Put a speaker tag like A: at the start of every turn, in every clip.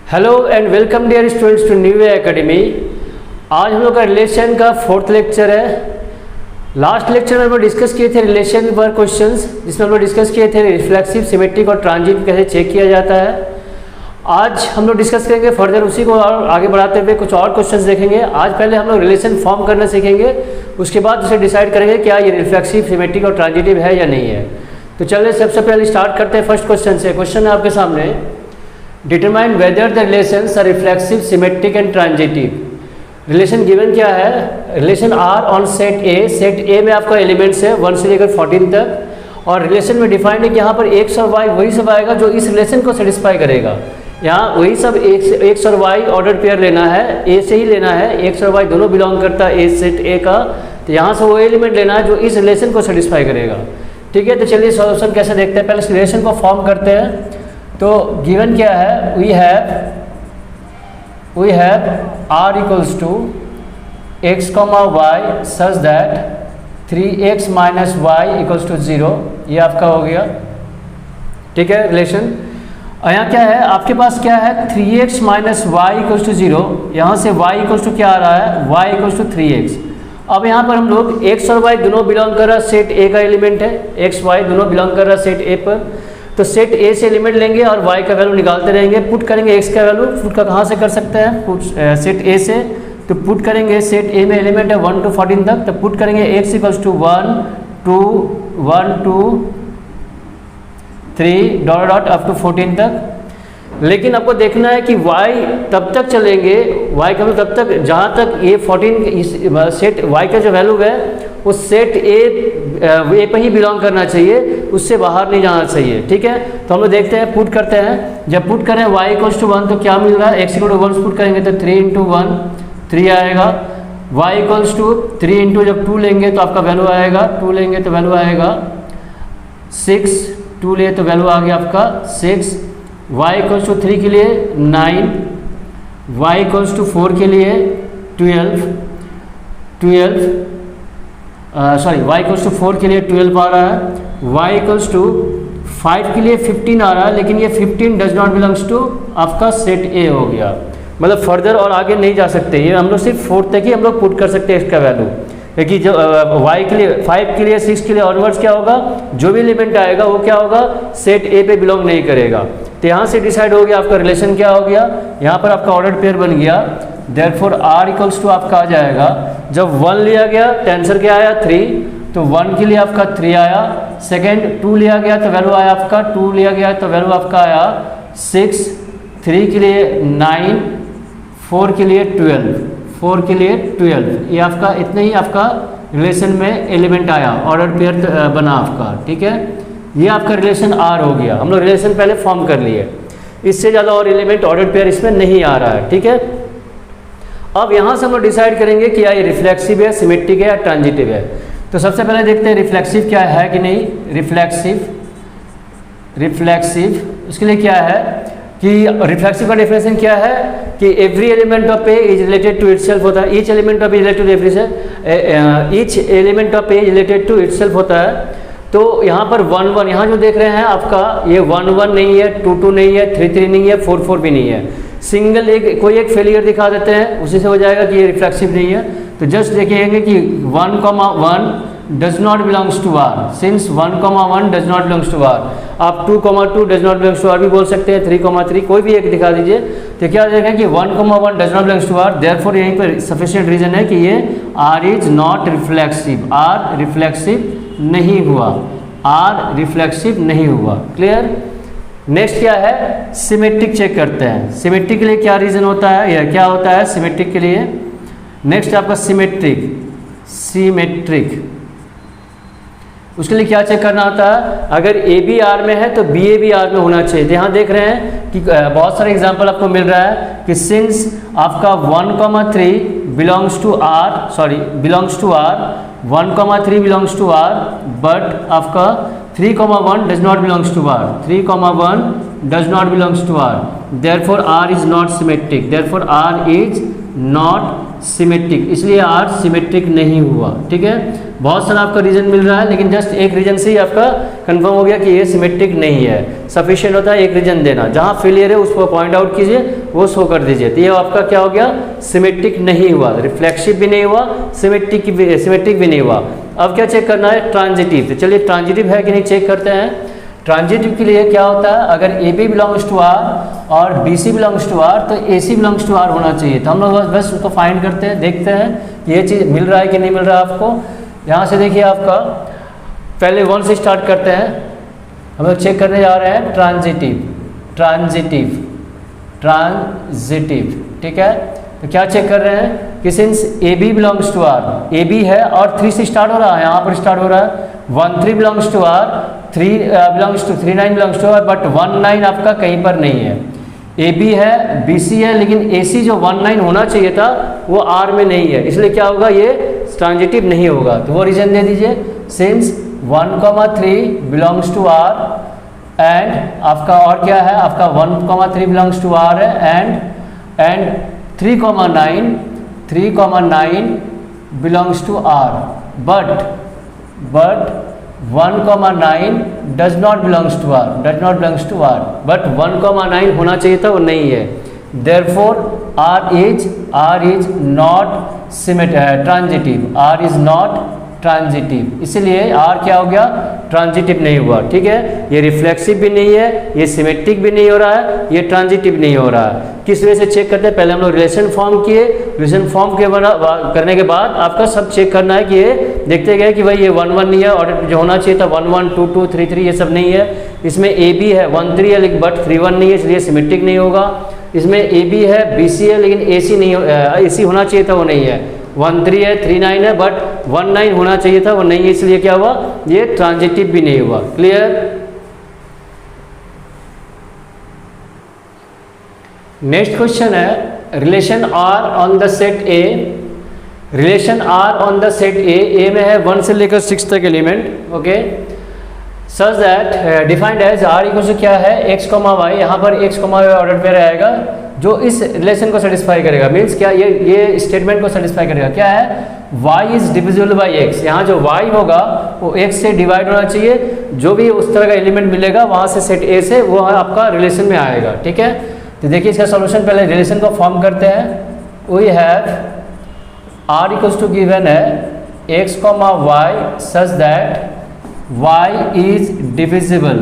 A: Hello and welcome dear students to new way academy. आज हम लोग का रिलेशन का 4th लेक्चर है। लास्ट लेक्चर में हम लोग डिस्कस किए थे रिलेशन पर क्वेश्चंस, जिसमें हम लोग डिस्कस किए थे रिफ्लेक्सिव, सिमेट्रिक और ट्रांजिट कैसे चेक किया जाता है। आज हम लोग डिस्कस करेंगे फर्दर उसी को और आगे बढ़ाते हुए कुछ और क्वेश्चंस देखेंगे। आज पहले हम लोग रिलेशन फॉर्म करना सीखेंगे, उसके बाद उसे डिसाइड करेंगे क्या ये रिफ्लेक्सिव, सिमेट्रिक और ट्रांजिटिव है या नहीं है। तो चलिए सबसे पहले स्टार्ट करते हैं फर्स्ट क्वेश्चन से। क्वेश्चन है आपके सामने, determine whether the relations are reflexive, symmetric and transitive. Relation given क्या है, relation R on set A. Set A में आपका एलिमेंट्स है 1 से लेकर 14 तक, और रिलेशन में डिफाइंड है कि यहाँ पर एक्स और वाई वही सब आएगा जो इस रिलेशन को सेटिस्फाई करेगा। यहाँ वही सब एक्स और वाई ऑर्डर पेयर लेना है, ए से ही लेना है। एक्स और वाई दोनों बिलोंग करता है ए सेट ए का, तो यहाँ से वो एलिमेंट लेना है जो इस रिलेशन को सेटिस्फाई करेगा। ठीक है, तो चलिए सॉल्यूशन कैसे देखते हैं। पहले इस रिलेशन को फॉर्म करते हैं। तो गिवन क्या है, we have r equals to X comma Y such that 3x minus Y equals to 0। ये आपका हो गया। ठीक है रिलेशन। यहाँ क्या है आपके पास, क्या है 3x minus Y equals to 0। यहाँ से y इक्वल्स टू क्या आ रहा है, y इक्वल्स टू 3x। अब यहाँ पर हम लोग x और y दोनों बिलोंग कर रहा है सेट A का एलिमेंट है, x y दोनों बिलोंग कर रहा है सेट A पर। तो सेट ए से एलिमेंट लेंगे और y का वैल्यू निकालते रहेंगे। पुट करेंगे x का वैल्यू, पुट का कहाँ से कर सकते हैं, पुट सेट ए से। तो पुट करेंगे, सेट ए में एलिमेंट है 1 to 14 तक, तो पुट करेंगे x equals to 1 2 1 2 3 dot dot up to 14 तक। लेकिन आपको देखना है कि y तब तक चलेंगे, y का मतलब तब तक जहाँ तक ये 14 सेट y का जो वैल्यू है वो सेट ए पे ही बिलोंग करना चाहिए, उससे बाहर नहीं जाना चाहिए। ठीक है, तो हम लोग देखते हैं, पुट करते हैं। जब पुट करें y इक्वल्स टू 1 तो क्या मिल रहा है, x इक्वल टू 1 पुट करेंगे तो 3 इंटू 1 3 आएगा। y इक्वल्स टू 3 इंटू जब 2 लेंगे तो आपका वैल्यू आएगा, 2 लेंगे तो वैल्यू आएगा 6, 2 ले तो वैल्यू आ गया आपका 6। y इक्वल्स टू 3 के लिए 9, y इक्वल्स टू 4 के लिए 12 सॉरी y इक्वल्स टू 4 के लिए 12 आ रहा है। y इक्वल्स टू 5 के लिए 15 आ रहा है, लेकिन ये 15 डज नॉट बिलोंग्स टू आपका सेट ए हो गया। मतलब फर्दर और आगे नहीं जा सकते, ये हम लोग सिर्फ 4 तक ही हम लोग पुट कर सकते हैं इसका वैल्यू। क्योंकि जो y के लिए 5 के लिए 6 के लिए ऑनवर्ड्स क्या होगा, जो भी एलिमेंट आएगा वो क्या होगा, सेट ए पे बिलोंग नहीं करेगा। तो यहाँ से डिसाइड हो गया आपका रिलेशन क्या हो गया, यहाँ पर आपका ऑर्डर पेयर बन गया। देयरफॉर r इक्वल्स टू आपका आ जाएगा, जब 1 लिया गया तो आंसर क्या आया 3, तो 1 के लिए आपका 3 आया। सेकेंड 2 लिया गया तो वैल्यू आया आपका 2 लिया गया तो वैल्यू आपका आया 6, 3 के लिए 9, 4 के लिए 12, 4 के लिए 12। ये आपका इतने ही आपका रिलेशन में एलिमेंट आया, ऑर्डर पेयर बना आपका। ठीक है, ये आपका रिलेशन R हो गया। हम लोग रिलेशन पहले फॉर्म कर लिए, इससे ज़्यादा और एलिमेंट ऑर्डर पेयर इसमें नहीं आ रहा है। ठीक है, अब यहाँ से हम लोग डिसाइड करेंगे कि क्या ये रिफ्लेक्सिव है, सिमेट्रिक है या ट्रांजिटिव है। तो सबसे पहले देखते हैं रिफ्लेक्सिव क्या है कि नहीं। रिफ्लेक्सिव उसके लिए क्या है कि रिफ्लेक्सिव का डेफिनेशन क्या है कि every element of a is related to itself होता है। Each element of a related every से each element of a related to itself होता है। तो यहाँ पर 1 1 यहाँ जो देख रहे हैं आपका, ये 1 1 नहीं है, 2 2 नहीं है, 3 3 नहीं है, 4 4 भी नहीं है। सिंगल कोई एक फेलियर दिखा देते हैं, उसी से हो जाएगा कि ये रिफ्लेक्सिव नहीं है। तो जस्ट देखेंगे कि 1, 1 does not belongs to R, since 1, 1 does not belongs to R. आप 2, 2 does not belongs to R भी बोल सकते हैं, 3, 3 कोई भी एक दिखा दीजिए। तो क्या देखें कि 1, 1 does not belongs to R, therefore यहीं पर सफिशिएंट रीजन है कि ये R is not reflexive, R reflexive नहीं हुआ, आर रिफ्लेक्सिव नहीं हुआ। क्लियर। नेक्स्ट क्या है, सिमेट्रिक चेक करते हैं। सिमेट्रिक के लिए क्या रीजन होता है या क्या होता है सिमेट्रिक के लिए। नेक्स्ट आपका सिमेट्रिक उसके लिए क्या चेक करना होता है, अगर ए बी आर में है तो बी ए भी आर में होना चाहिए। यहाँ देख रहे हैं कि बहुत सारे एग्जांपल आपको मिल रहा है कि सिंस आपका 1, 3 belongs to R, 1, 3 belongs to R, but आपका 3, 1 does not belongs to R, 3, 1 does not belongs to R, therefore R is not symmetric, therefore R is not symmetric, इसलिए आर सिमेट्रिक नहीं हुआ। ठीक है, बहुत सारा आपका रीजन मिल रहा है, लेकिन जस्ट एक रीजन से ही आपका कंफर्म हो गया कि ये सिमेट्रिक नहीं है। सफिशिएंट होता है एक रीजन देना, जहाँ फेलियर है उसको पॉइंट आउट कीजिए, वो शो कर दीजिए। तो ये आपका क्या हो गया, सिमेट्रिक नहीं हुआ, रिफ्लेक्सिव भी नहीं हुआ, सिमेट्रिक भी नहीं हुआ। अब क्या चेक करना है, ट्रांजिटिव। तो चलिए ट्रांजिटिव है कि नहीं चेक करते हैं। ट्रांजिटिव के लिए क्या होता है, अगर A B belongs to r और b C belongs to are, तो ए सी बिलोंग्स टू आर होना चाहिए। तो हम लोग बस उसको फाइंड करते हैं, देखते हैं ये चीज़ मिल रहा है कि नहीं मिल रहा है आपको। यहाँ से देखिए, आपका पहले 1 से स्टार्ट करते हैं, हम लोग चेक करने जा रहे हैं ट्रांजिटिव। ठीक है, तो क्या चेक कर रहे हैं कि since A B belongs to R, A B है और 3 से स्टार्ट हो रहा है, यहाँ पर स्टार्ट हो रहा है 1 3 belongs to R, 3 belongs to 3 9 belongs to R, but 1 9 आपका कहीं पर नहीं है। ए बी है, बी सी है, लेकिन ए सी जो 1 9 होना चाहिए था वो आर में नहीं है, इसलिए क्या होगा, ये ट्रांजिटिव नहीं होगा। तो वो रीजन दे दीजिए, since 1 3 belongs to R and आपका और क्या है, आपका 1 3 बिलोंग्स टू आर है and 3 9 belongs to R, but 1 9 does not belongs to R, but 1 9 होना चाहिए था, वो नहीं है। Therefore R is not transitive, इसलिए आर क्या हो गया, ट्रांजिटिव नहीं हुआ। ठीक है, ये रिफ्लेक्सिव भी नहीं है, ये सिमेट्रिक भी नहीं हो रहा है, ये ट्रांजिटिव नहीं हो रहा है। किस वजह से चेक करते हैं, पहले हम लोग रिलेशन फॉर्म किए, रिलेशन फॉर्म करने के बाद आपका सब चेक करना है कि ये देखते गए कि भाई ये 1 1 नहीं है, और जो होना चाहिए था 1 1 2 2 3 3 ये सब नहीं है। इसमें ए बी है 1 3 है, लेकिन बट 3 1 नहीं है, इसलिए सिमेट्रिक नहीं होगा। इसमें ए बी है, बी सी है, लेकिन ए सी नहीं, ए सी होना चाहिए था, वो नहीं है। 1 3 है, 3 9 है, बट 1 9 होना चाहिए था, वो नहीं है, इसलिए क्या हुआ, ये ट्रांजिटिव भी नहीं हुआ। क्लियर। नेक्स्ट क्वेश्चन है, relation R on the set A. Relation R on the set A में है 1 से लेकर 6 तक element. Okay, such that defined as R equal to क्या है, x, y। यहाँ पर x, y ऑर्डर पेयर आएगा जो इस रिलेशन को सेटिस्फाई करेगा। मीन्स क्या, ये स्टेटमेंट को सेटिस्फाई करेगा। क्या है, y is divisible by x। यहाँ जो y होगा वो x से डिवाइड होना चाहिए। जो भी उस तरह का एलिमेंट मिलेगा वहाँ से सेट a से, वो आपका रिलेशन में आएगा। ठीक है, तो देखिए इसका सॉल्यूशन, पहले रिलेशन को फॉर्म करते हैं। We have r equals to given है x, y such that y is divisible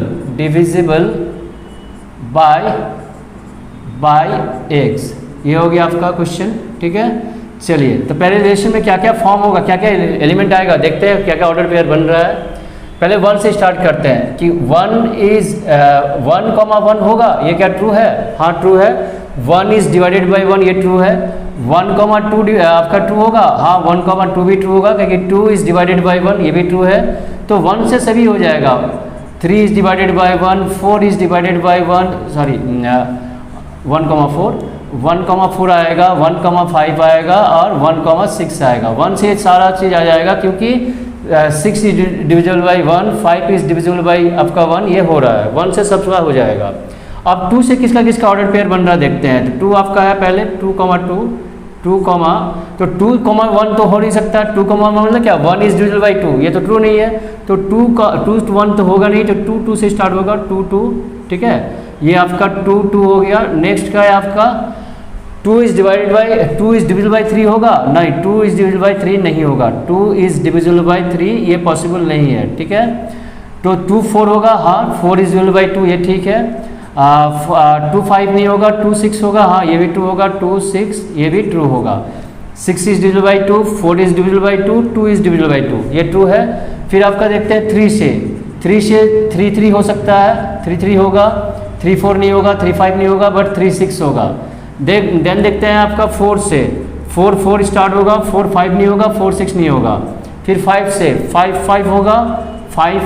A: by x। ये हो गया आपका क्वेश्चन। ठीक है, चलिए तो पहले रिलेशन में क्या क्या फॉर्म होगा, क्या क्या एलिमेंट आएगा, देखते हैं क्या क्या ऑर्डर पेयर बन रहा है। पहले 1 से स्टार्ट करते हैं कि 1 इज 1 होगा, ये क्या ट्रू है, हाँ ट्रू है। 1 इज डिवाइडेड बाई 1, ये ट्रू है। 1 2 आपका ट्रू होगा, हाँ 1 2 भी ट्रू होगा, क्योंकि 2 इज डिवाइडेड बाई 1, ये भी ट्रू है। तो 1 से सभी हो जाएगा। 3 is divided by 1, 4 is divided by 1, sorry 1,4 आएगा, 1,5 आएगा और 1,6 आएगा। 1 से सारा चीज़ आ जाएगा, क्योंकि 6 is divisible by 1, 5 is divisible by आपका 1, ये हो रहा है। 1 से सबका हो जाएगा। अब 2 से किसका ऑर्डर पेयर बन रहा देखते हैं। तो 2 आपका है पहले 2, तो 2,1 तो हो नहीं सकता। 2,1 मतलब क्या, 1 इज डिविजिबल बाई 2, ये तो ट्रू नहीं है। तो 2 to 1 तो होगा नहीं, तो 2 से स्टार्ट होगा, 2 ठीक है, ये आपका 2 हो गया। नेक्स्ट का है आपका 2 इज डिविजिबल बाई 3 होगा, नहीं 2 इज डिविजिबल बाई 3 नहीं होगा। 2 इज डिविजिबल बाई 3 ये पॉसिबल नहीं है। ठीक है, तो 2 4 होगा, हाँ 4 इज डिविजिबल बाई 2 ये ठीक है। 2 5 नहीं होगा, 2 6 होगा, हाँ ये भी ट्रू होगा। 2 6 ये भी ट्रू होगा। 6 is divisible by 2, 4 is divisible by 2, 2 is divisible by 2 ये ट्रू है। फिर आपका देखते हैं 3 से 3 हो सकता है, 3 होगा। 3 4 नहीं होगा, 3 5 नहीं होगा, बट 3 6 होगा। देन देखते हैं आपका 4 से 4 स्टार्ट होगा, 4 5 नहीं होगा, 4 6 नहीं होगा। फिर 5 से 5 होगा, 5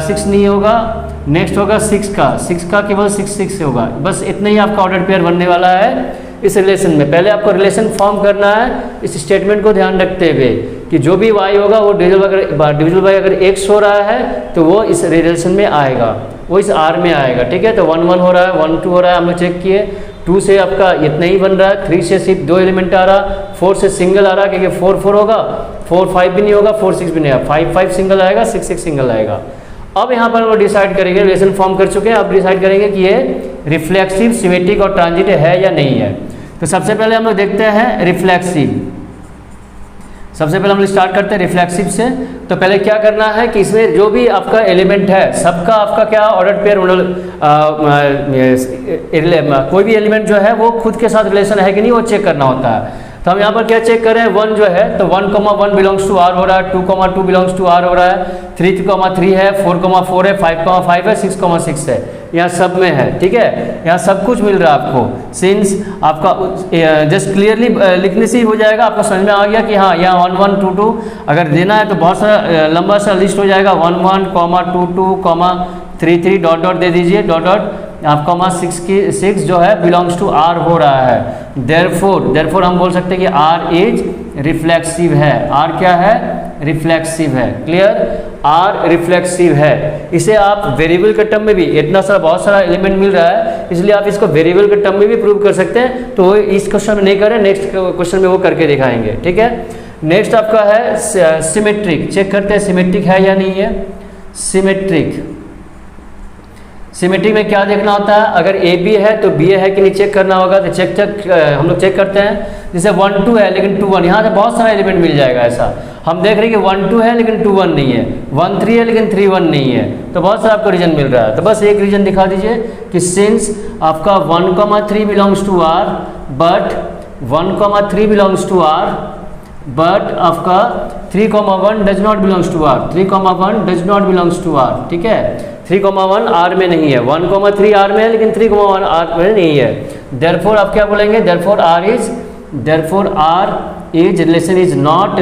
A: 6 नहीं होगा। नेक्स्ट होगा 6 का केवल 6 होगा। बस इतना ही आपका ऑर्डर पेयर बनने वाला है इस रिलेशन में। पहले आपको रिलेशन फॉर्म करना है इस स्टेटमेंट को ध्यान रखते हुए कि जो भी y होगा वो डिविजिबल बाई अगर x हो रहा है तो वो इस रिलेशन में आएगा, वो इस R में आएगा। ठीक है, तो 1 1 हो रहा है, 1 2 हो रहा है, हम लोग चेक किए। 2 से आपका इतना ही बन रहा है, 3 से सिर्फ 2 एलिमेंट आ रहा, 4 से सिंगल आ रहा क्योंकि 4 4 होगा, 4 5 भी नहीं होगा, 4 6 भी नहीं आएगा, 5 5 सिंगल आएगा, 6 6 सिंगल आएगा। अब यहाँ पर वो डिसाइड करेंगे, रिलेशन फॉर्म कर चुके हैं, अब डिसाइड करेंगे कि ये रिफ्लेक्सिव, सिमेट्रिक और ट्रांजिटिव है या नहीं है। तो सबसे पहले हम लोग देखते हैं रिफ्लेक्सिव। सबसे पहले हम लोग स्टार्ट करते हैं रिफ्लेक्सिव से। तो पहले क्या करना है कि इसमें जो भी आपका एलिमेंट है सबका आपका क्या ऑर्डर पेयर कोई भी एलिमेंट जो है वो खुद के साथ रिलेशन है कि नहीं वो चेक करना होता है। तो हम यहाँ पर क्या चेक करें, 1 जो है तो 1,1 बिलोंग्स टू आर हो रहा है, 2,2 बिलोंग्स टू आर हो रहा है, 3,3 है, 4,4 है, 5,5 है, 6,6 है, यहाँ सब में है। ठीक है, यहाँ सब कुछ मिल रहा है आपको। सिंस आपका जस्ट क्लियरली लिखने से ही हो जाएगा, आपको समझ में आ गया कि हाँ यहाँ 1 1 2 2 अगर देना है तो बहुत सारा लंबा सा लिस्ट हो जाएगा। 1 1, 2 2, 3 3 डॉट डॉट दे दीजिए, डॉट डॉट आपका 6 जो है बिलोंग्स टू आर हो रहा है। देयरफॉर हम बोल सकते हैं कि आर इज रिफ्लेक्सिव है। आर क्या है? रिफ्लेक्सिव है। क्लियर? आर रिफ्लेक्सिव है। इसे आप वेरिएबल के टर्म में भी, इतना सारा बहुत सारा एलिमेंट मिल रहा है इसलिए आप इसको वेरिएबल के टर्म में भी प्रूव कर सकते हैं। तो इस क्वेश्चन में नहीं करें, नेक्स्ट क्वेश्चन में वो करके दिखाएंगे। ठीक है, नेक्स्ट आपका है सिमेट्रिक। चेक करते हैं सिमेट्रिक है या नहीं है। सिमेट्रिक में क्या देखना होता है, अगर ए बी है तो बी ए है कि नहीं चेक करना होगा। तो हम लोग चेक करते हैं। जैसे 1 2 है लेकिन 2 1, यहाँ से बहुत सारा एलिमेंट मिल जाएगा। ऐसा हम देख रहे हैं कि 1 2 है लेकिन 2 1 नहीं है, 1 3 है लेकिन 3 1 नहीं है, तो बहुत सारा आपको रीजन मिल रहा है। तो बस एक रीजन दिखा दीजिए कि सिंस आपका 1,3 belongs to R but 1,3 belongs to R but आपका 3,1 does not belongs to R, 3,1 does not belongs to R. ठीक है, 3,1 आर में नहीं है, 1,3 आर में है लेकिन 3,1 आर में नहीं है। देयरफॉर आप क्या बोलेंगे, therefore R is relation is not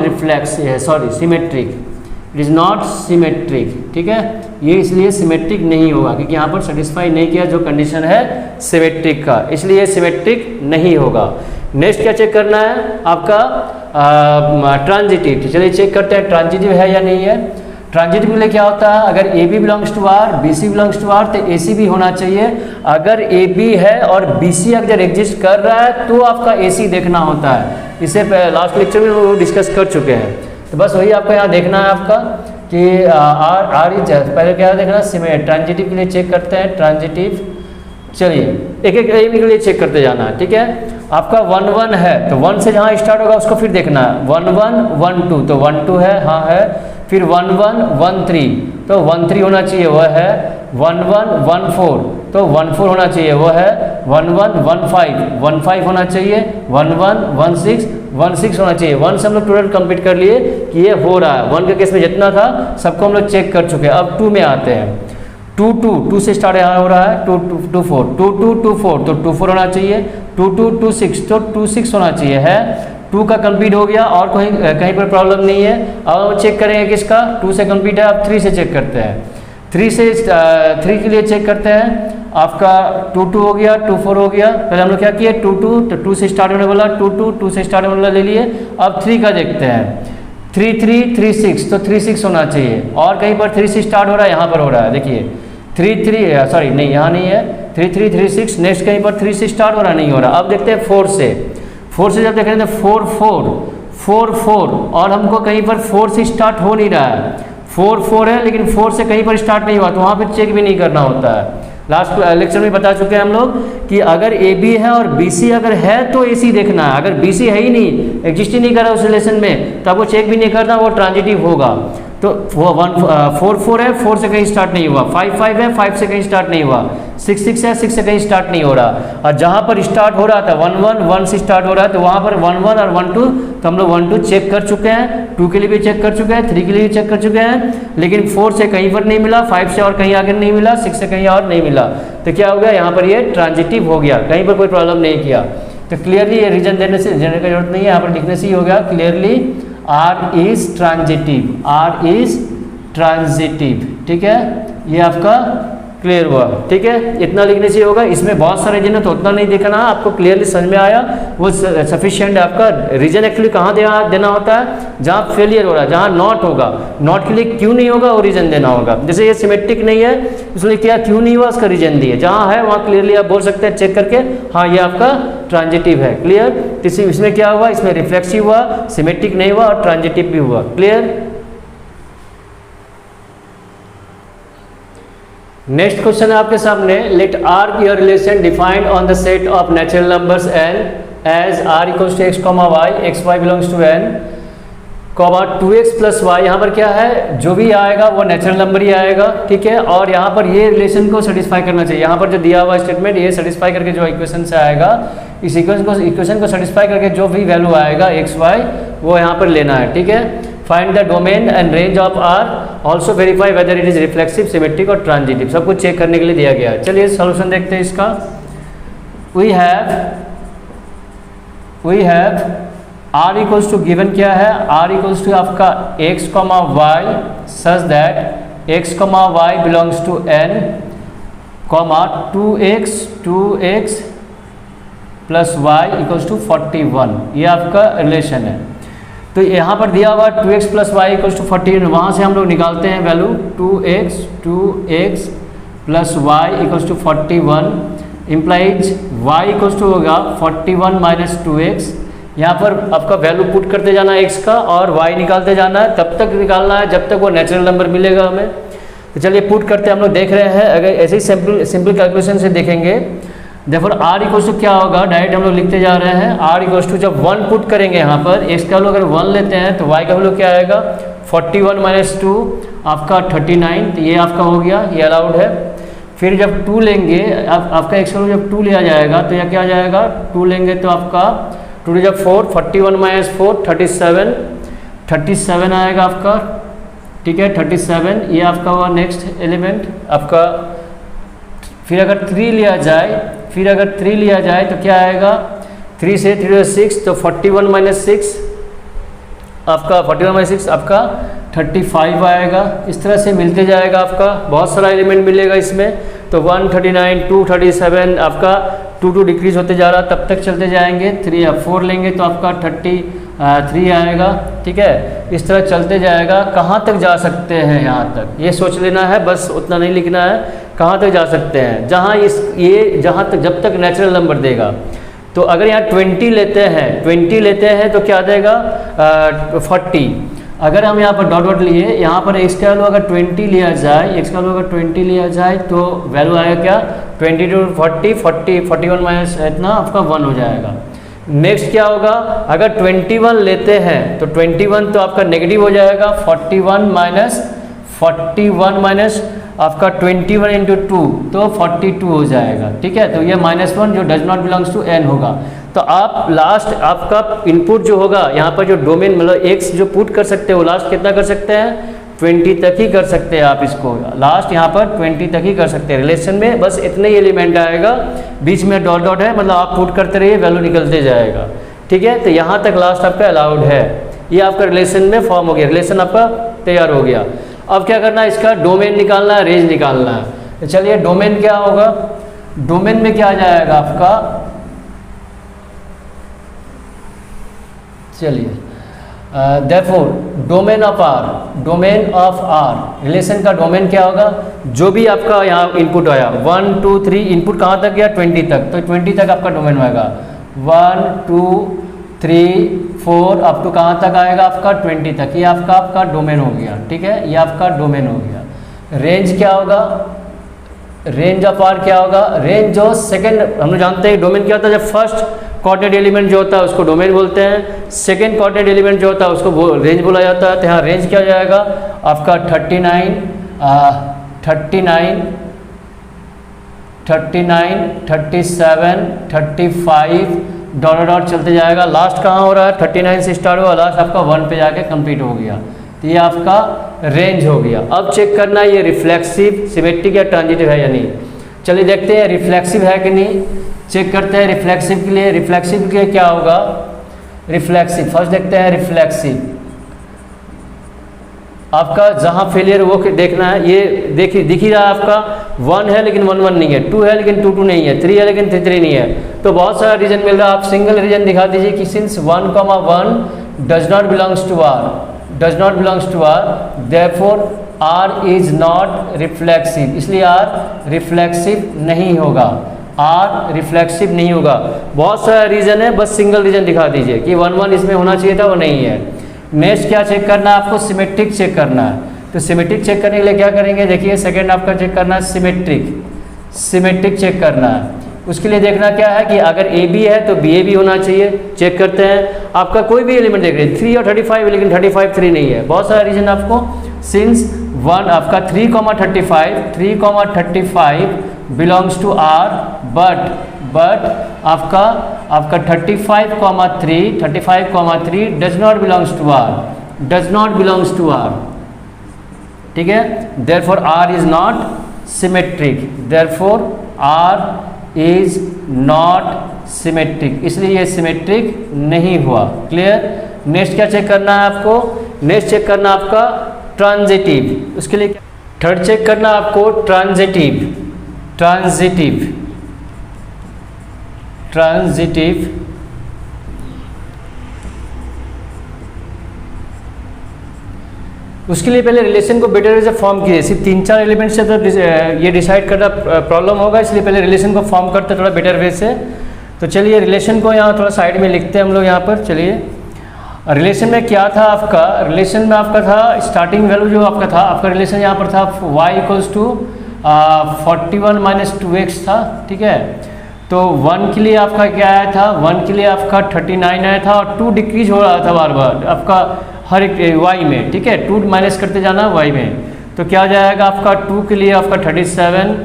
A: symmetric, it is not symmetric. ठीक है, ये इसलिए सिमेट्रिक नहीं होगा क्योंकि यहाँ पर सेटिस्फाई नहीं किया जो कंडीशन है सिमेट्रिक का, इसलिए सिमेट्रिक नहीं होगा। नेक्स्ट क्या चेक करना है आपका ट्रांजिटिव। चलिए चेक करते हैं ट्रांजिटिव है या नहीं है। ट्रांजिटिव के लिए क्या होता है, अगर A B belongs to R, B C belongs to are तो ए सी भी होना चाहिए। अगर ए बी है और बी सी अगर एग्जिस्ट कर रहा है तो आपका ए सी देखना होता है। इसे लास्ट लेक्चर में वो डिस्कस कर चुके हैं। तो बस वही आपको यहाँ देखना है आपका कि आर इज, पहले क्या देखना है ट्रांजिटिव के लिए चेक करते हैं ट्रांजिटिव। चलिए एक एक के लिए चेक करते जाना है। ठीक है, आपका 1 1 है तो 1 से जहाँ स्टार्ट होगा उसको फिर देखना है। 1 1 1 2 तो 1 2 है, हाँ है। फिर 1 1 1 3 तो 1 3 होना चाहिए, वह है। 1 1 1 4 तो 1 4 होना चाहिए, वह है। 1 1 1 5 होना चाहिए। 1 1 1 6 होना चाहिए। 1 से हम लोग टोटल कंप्लीट कर लिए कि ये हो रहा है। 1 के केस में जितना था सबको हम लोग चेक कर चुके हैं। अब 2 में आते हैं। 2 से स्टार्ट यहाँ हो रहा है। 2 2 4 2 2 2 4 तो 2 4 होना चाहिए। 2 2 2 6 तो 2 6 होना चाहिए है। 2 का कंप्लीट हो गया और कहीं पर प्रॉब्लम नहीं है। अब हम चेक करेंगे किसका, 2 से कंप्लीट है। अब 3 से चेक करते हैं। 3 के लिए चेक करते हैं। आपका 2 2 हो गया, 2 4 हो गया। पहले हम लोग क्या किए 2 2 तो 2 से स्टार्ट होने वाला 2 से स्टार्ट होने वाला ले लिए। अब 3 का देखते हैं। 3 3 3 6 तो 3 6 होना चाहिए और कहीं पर 3 से स्टार्ट हो रहा है, यहाँ पर हो रहा है। देखिए 3 3 सॉरी नहीं, यहाँ नहीं है। 3 3 3 6 नेक्स्ट कहीं पर 3 से स्टार्ट हो रहा नहीं हो रहा। अब देखते हैं 4 से जब देख रहे थे 4 4 और हमको कहीं पर 4 से स्टार्ट हो नहीं रहा है। 4 4 है लेकिन 4 से कहीं पर स्टार्ट नहीं हुआ तो वहाँ पर चेक भी नहीं करना होता है। लास्ट लेक्चर में बता चुके हैं हम लोग कि अगर ए बी है और बी सी अगर है तो ए सी देखना है। अगर बी सी है ही नहीं, एग्जिस्ट ही नहीं कर रहा उस रिलेशन में, तो आपको चेक भी नहीं करना, वो ट्रांजिटिव होगा। तो वो 4 4 है, 4 से कहीं स्टार्ट नहीं हुआ। 5 5 है, 5 से कहीं स्टार्ट नहीं हुआ। 6 6 है, 6 से कहीं स्टार्ट नहीं हो रहा। और जहाँ पर स्टार्ट हो रहा था 1 1 1 से स्टार्ट हो रहा है तो वहाँ पर 1 1 और 1 2 तो हम लोग 1 2 चेक कर चुके हैं। 2 के लिए भी चेक कर चुके हैं, 3 के लिए भी चेक कर चुके हैं। लेकिन 4 से कहीं पर नहीं मिला, 5 से और कहीं आगे नहीं मिला, 6 से कहीं और नहीं मिला। तो क्या हो गया, यहाँ पर ये ट्रांजिटिव हो गया, कहीं पर कोई प्रॉब्लम नहीं किया। तो क्लियरली ये रीजन देने की जरूरत नहीं है, यहाँ पर लिखने से ही हो गया clearly R is transitive, R is transitive. ठीक है, ये आपका क्लियर हुआ, ठीक है, इतना लिखने से होगा। इसमें बहुत सारे रीजन है तो उतना नहीं देखना, आपको क्लियरली समझ में आया वो सफिशिएंट है। आपका रीजन एक्चुअली कहाँ देना होता है, जहाँ फेलियर हो रहा है, जहाँ नॉट होगा, नॉट के लिए क्यों नहीं होगा वो रीजन देना होगा। जैसे ये सिमेट्रिक नहीं है इसलिए क्या क्यों नहीं हुआ उसका रीजन दिए, जहाँ है वहाँ क्लियरली आप बोल सकते हैं चेक करके हाँ ये आपका ट्रांजिटिव है। क्लियर, इसमें क्या हुआ, इसमें रिफ्लेक्सिव हुआ, सिमेट्रिक नहीं हुआ और ट्रांजिटिव भी हुआ। क्लियर। नेक्स्ट क्वेश्चन है आपके सामने, let R be a relation defined on the set of natural numbers N as R equals to X comma Y, X Y belongs to N comma 2x plus Y. यहाँ पर क्या है, जो भी आएगा वो नेचुरल नंबर ही आएगा, ठीक है, और यहाँ पर ये रिलेशन को सेटिस्फाई करना चाहिए। यहाँ पर जो दिया हुआ स्टेटमेंट ये सेटिस्फाई करके जो इक्वेशन से आएगा, इस इक्वेशन को सेटिस्फाई करके जो भी वैल्यू आएगा एक्स वाई वो यहाँ पर लेना है, ठीक है। Find the domain and range of R, also verify whether it is reflexive, symmetric और ट्रांजिटिव, सब कुछ चेक करने के लिए दिया गया है। चलिए सोल्यूशन देखते हैं इसका। We have R equals to given क्या है, आर इक्वल्स टू आपका X comma Y such that X comma Y belongs to N comma 2x plus Y equals to 41, ये आपका रिलेशन है। तो यहाँ पर दिया हुआ 2x plus Y equals to 41, वहाँ से हम लोग निकालते हैं value 2x plus Y equals to 41 implies y equals to होगा 41 माइनस 2x। यहाँ पर आपका वैल्यू पुट करते जाना है x का और y निकालते जाना है, तब तक निकालना है जब तक वो नेचुरल नंबर मिलेगा हमें। तो चलिए पुट करते हम लोग देख रहे हैं। अगर ऐसे ही सिंपल कैलकुलेशन से देखेंगे, देखो r इक्वल्स टू क्या होगा, डायरेक्ट हम लोग लिखते जा रहे हैं। r इक्वल्स टू जब 1 पुट करेंगे यहाँ पर, x का वैल्यू अगर 1 लेते हैं तो y का वैल्यू क्या आएगा 41 माइनस 2 आपका 39, तो ये आपका हो गया, ये अलाउड है। फिर जब 2 लेंगे, आपका x का वैल्यू जब 2 लिया जाएगा तो यह क्या आ जाएगा, 2 लेंगे तो आपका 2 जब 4, 41 माइनस 4 37 आएगा आपका, ठीक है 37, ये आपका हुआ नेक्स्ट एलिमेंट आपका। फिर अगर 3 लिया जाए तो क्या आएगा, 3 से 3 6 तो 41 माइनस 6 आपका 35 आएगा। इस तरह से मिलते जाएगा आपका, बहुत सारा एलिमेंट मिलेगा इसमें। तो 139 237 आपका 2 डिक्रीज होते जा रहा, तब तक चलते जाएंगे। 3 या 4 लेंगे तो आपका 33 आएगा, ठीक है। इस तरह चलते जाएगा, कहाँ तक जा सकते हैं यहाँ तक ये सोच लेना है, बस उतना नहीं लिखना है, कहाँ तक जा सकते हैं, जहाँ तक जब तक नेचुरल नंबर देगा। तो अगर यहाँ 20 लेते हैं तो क्या देगा 40। अगर हम यहाँ पर डॉट लिए, यहाँ पर x का वैल्यू अगर 20 लिया जाए, तो वैल्यू आएगा क्या 22 41 माइनस इतना आपका 1 हो जाएगा। नेक्स्ट क्या होगा, अगर 21 लेते हैं तो 21 तो आपका नेगेटिव हो जाएगा, 41 माइनस आपका 21 इंटू 2 तो 42 हो जाएगा, ठीक है। तो ये -1 जो does not belongs to n होगा। तो आप लास्ट आपका इनपुट जो होगा यहाँ पर जो डोमेन मतलब x जो पुट कर सकते हो लास्ट कितना कर सकते हैं 20 तक ही कर सकते हैं आप इसको, लास्ट यहाँ पर 20 तक ही कर सकते हैं। रिलेशन में बस इतने ही एलिमेंट आएगा, बीच में डॉट है, मतलब आप पुट करते रहिए वैल्यू निकलते जाएगा, ठीक है। तो यहाँ तक लास्ट आपका अलाउड है, ये आपका रिलेशन में फॉर्म हो गया, रिलेशन आपका तैयार हो गया। अब क्या करना है, इसका डोमेन निकालना है, रेंज निकालना है। तो चलिए डोमेन क्या होगा, डोमेन में क्या आ जाएगा आपका, चलिए therefore domain of R, relation का डोमेन क्या होगा, जो भी आपका यहाँ इनपुट आया 1 2 3 इनपुट कहाँ तक गया 20 तक, तो 20 तक आपका डोमेन होगा। 1 2 3 4 अप टू कहाँ तक आएगा आपका 20 तक, ये आपका डोमेन हो गया, ठीक है, ये आपका डोमेन हो गया। रेंज क्या होगा, रेंज ऑफ आर क्या होगा, रेंज जो सेकंड हम लोग जानते हैं डोमेन क्या होता है, जब फर्स्ट कोऑर्डिनेट एलिमेंट जो होता है उसको डोमेन बोलते हैं, सेकंड कोऑर्डिनेट एलिमेंट जो होता है उसको रेंज बोला जाता है। तो यहाँ रेंज क्या हो जाएगा आपका 39 37 35 डॉट चलते जाएगा। लास्ट कहाँ हो रहा है 39 से स्टार्ट हुआ, लास्ट आपका 1 पे जाके कंप्लीट हो गया, तो ये आपका रेंज हो गया। अब चेक करना ये रिफ्लेक्सिव सिमेट्रिक या ट्रांजिटिव है या नहीं। चलिए देखते हैं रिफ्लेक्सिव है कि नहीं, चेक करते हैं रिफ्लेक्सिव के लिए। रिफ्लेक्सिव के लिए क्या होगा, रिफ्लेक्सिव फर्स्ट देखते हैं रिफ्लेक्सिव। आपका जहाँ फेलियर वो देखना है। ये देखिए दिख ही रहा है आपका 1 है लेकिन 1 1 नहीं है, 2 है लेकिन 2 2 नहीं है, 3 है लेकिन 3 3 नहीं है। तो बहुत सारा रीजन मिल रहा है। आप सिंगल रीजन दिखा दीजिए कि since 1, 1 does not belongs to R, does not belongs to R, therefore R is not reflexive, इसलिए आर रिफ्लेक्सिव नहीं होगा, आर रिफ्लेक्सिव नहीं होगा। बहुत सारा रीजन है, बस सिंगल रीजन दिखा दीजिए कि 1 1 इसमें होना चाहिए था, वो नहीं है। नेक्स्ट क्या चेक करना है आपको, सिमेट्रिक चेक करना है। तो सिमेट्रिक चेक करने के लिए क्या करेंगे, देखिए सेकंड आपका चेक करना है सिमेट्रिक, सिमेट्रिक चेक करना है। उसके लिए देखना क्या है कि अगर ए बी है तो बी ए भी होना चाहिए। चेक करते हैं, आपका कोई भी एलिमेंट देख रहे हैं 3 और 35 लेकिन 35 3 नहीं है। बहुत सारा रीजन आपको, सिंस 1 आपका 3,35 बिलोंग्स टू आर, बट आपका 35,3 does not belongs to R, does not belongs to R, ठीक है। Therefore R is not symmetric, therefore R is not symmetric, इसलिए ये सिमेट्रिक नहीं हुआ। क्लियर। नेक्स्ट क्या चेक करना है आपको, नेक्स्ट चेक करना आपका ट्रांजिटिव। उसके लिए थर्ड चेक करना आपको ट्रांजिटिव, ट्रांजिटिव, ट्रांजिटिव। उसके लिए पहले रिलेशन को बेटर वे से फॉर्म कीजिए। सिर्फ 3-4 एलिमेंट से तो ये डिसाइड करना प्रॉब्लम होगा, इसलिए पहले रिलेशन को फॉर्म करते थोड़ा बेटर वे से। तो चलिए रिलेशन को यहाँ थोड़ा साइड में लिखते हैं हम लोग यहाँ पर। चलिए रिलेशन में क्या था आपका, रिलेशन में आपका था स्टार्टिंग वैल्यू जो आपका था, आपका रिलेशन यहाँ पर था y इक्वल्स टू 41 - 2x था, ठीक है। तो 1 के लिए आपका क्या आया था, 1 के लिए आपका 39 आया था और 2 डिक्रीज हो रहा था बार बार आपका हर एक y में, ठीक है। 2 माइनस करते जाना y में, तो क्या हो जाएगा आपका 2 के लिए आपका 37,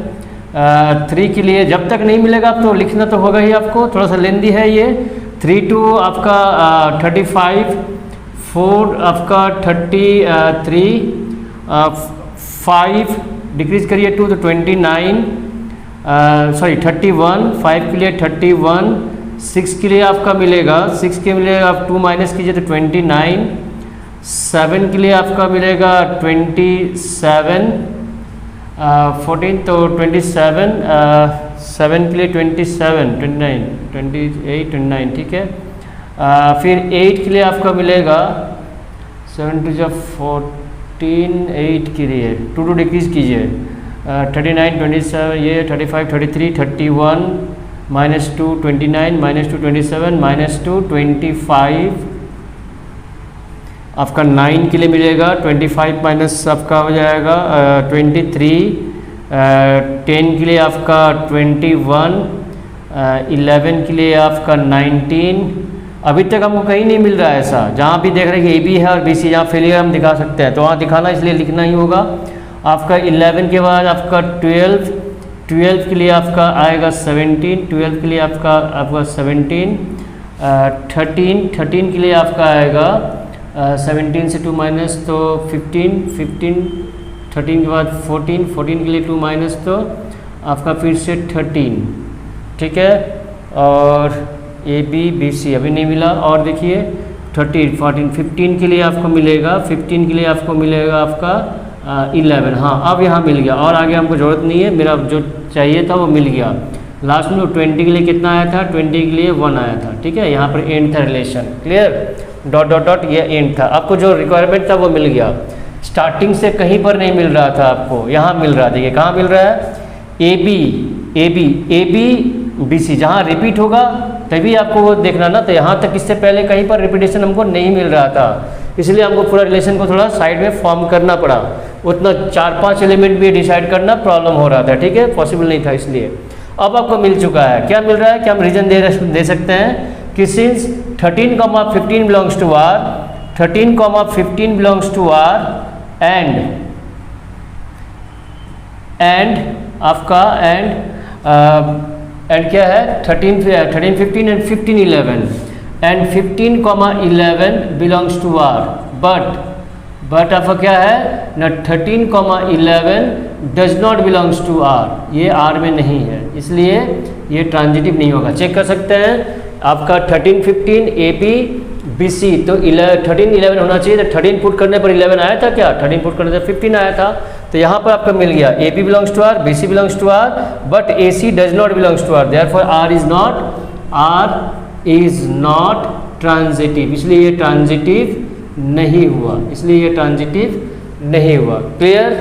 A: 3 के लिए जब तक नहीं मिलेगा तो लिखना तो होगा ही आपको, थोड़ा सा लेंदी है ये। 3 2 आपका 35, 4 आपका 33, 5 डिक्रीज करिए 2 तो 29, 31, 5 के लिए 31, 6 के लिए आपका मिलेगा, 6 के मिलेगा आप 2 माइनस कीजिए तो 29, 7 के लिए आपका मिलेगा 27, 14 तो 27, 7 के लिए 27, 29, 28, 29, ठीक है। फिर 8 के लिए आपका मिलेगा 7 2 14, 8 के लिए 2 डिक्रीज कीजिए 39, 27, ये 35, 33, 31, -2 29, -2 27, -2 25, आपका 9 के लिए मिलेगा 25 माइनस आपका हो जाएगा 23, 10 के लिए आपका 21, 11 के लिए आपका 19। अभी तक हमको कहीं नहीं मिल रहा है ऐसा, जहाँ भी देख रहे हैं कि ए बी है और बी सी, जहाँ फेलियर हम दिखा सकते हैं तो वहाँ दिखाना, इसलिए लिखना ही होगा। आपका 11 के बाद आपका 12 के लिए आपका आएगा 17, 12 के लिए आपका 17, 13 के लिए आपका आएगा 17 से 2 माइनस तो 15, 13 के बाद 14 के लिए 2 माइनस तो आपका फिर से 13, ठीक है। और ए बी बी सी अभी नहीं मिला। और देखिए 13, 14, 15 के लिए आपको मिलेगा, 15 के लिए आपको मिलेगा आपका 11, हाँ अब यहाँ मिल गया और आगे हमको ज़रूरत नहीं है, मेरा जो चाहिए था वो मिल गया। लास्ट में 20 के लिए कितना आया था, 20 के लिए 1 आया था, ठीक है। यहाँ पर एंड था relation, clear. Dot dot dot ये एंड था, आपको जो रिक्वायरमेंट था वो मिल गया। स्टार्टिंग से कहीं पर नहीं मिल रहा था आपको, यहाँ मिल रहा, देखिए कहाँ मिल रहा है, ए बी बी सी, जहाँ रिपीट होगा तभी आपको वो देखना ना। तो यहाँ तक इससे पहले कहीं पर रिपीटेशन हमको नहीं मिल रहा था, इसलिए हमको पूरा रिलेशन को थोड़ा साइड में फॉर्म करना पड़ा। उतना 4-5 एलिमेंट भी डिसाइड करना प्रॉब्लम हो रहा था, ठीक है, पॉसिबल नहीं था। इसलिए अब आपको मिल चुका है, क्या मिल रहा है कि हम रीजन दे सकते हैं कि since 13,15 belongs to R, 13,15 belongs to R and आपका एंड क्या है 13, 15 and 15, 11 and 15,11 belongs to R, but आपका क्या है ना 13,11 does not belongs to R, ये आर में नहीं है, इसलिए ये ट्रांजिटिव नहीं होगा। चेक कर सकते हैं आपका 13, 15 ए बी BC, तो 13 11 होना चाहिए, तो 13 पुट करने पर 11 आया था क्या, 13 पुट करने पर 15 आया था। तो यहाँ पर आपका मिल गया AP belongs to R, BC belongs to R, but AC does not belongs to R, therefore R is not transitive, इसलिए ये ट्रांजिटिव नहीं हुआ, इसलिए ये ट्रांजिटिव नहीं हुआ। क्लियर?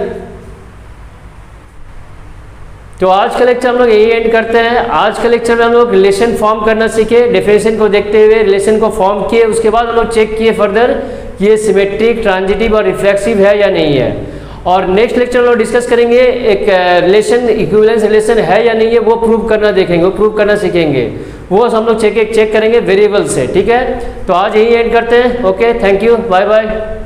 A: तो आज का लेक्चर हम लोग यही एंड करते हैं। आज के लेक्चर में हम लोग रिलेशन फॉर्म करना सीखे, डेफिनेशन को देखते हुए रिलेशन को फॉर्म किए, उसके बाद हम लोग चेक किए फर्दर कि ये सिमेट्रिक, ट्रांजिटिव और रिफ्लेक्सिव है या नहीं है। और नेक्स्ट लेक्चर में लोग डिस्कस करेंगे एक रिलेशन इक्विवेलेंस रिलेशन है या नहीं है, वो प्रूव करना देखेंगे, वो प्रूव करना सीखेंगे, वो हम लोग चेक करेंगे वेरिएबल से। ठीक है, तो आज यही एंड करते हैं। Okay, thank you, bye bye.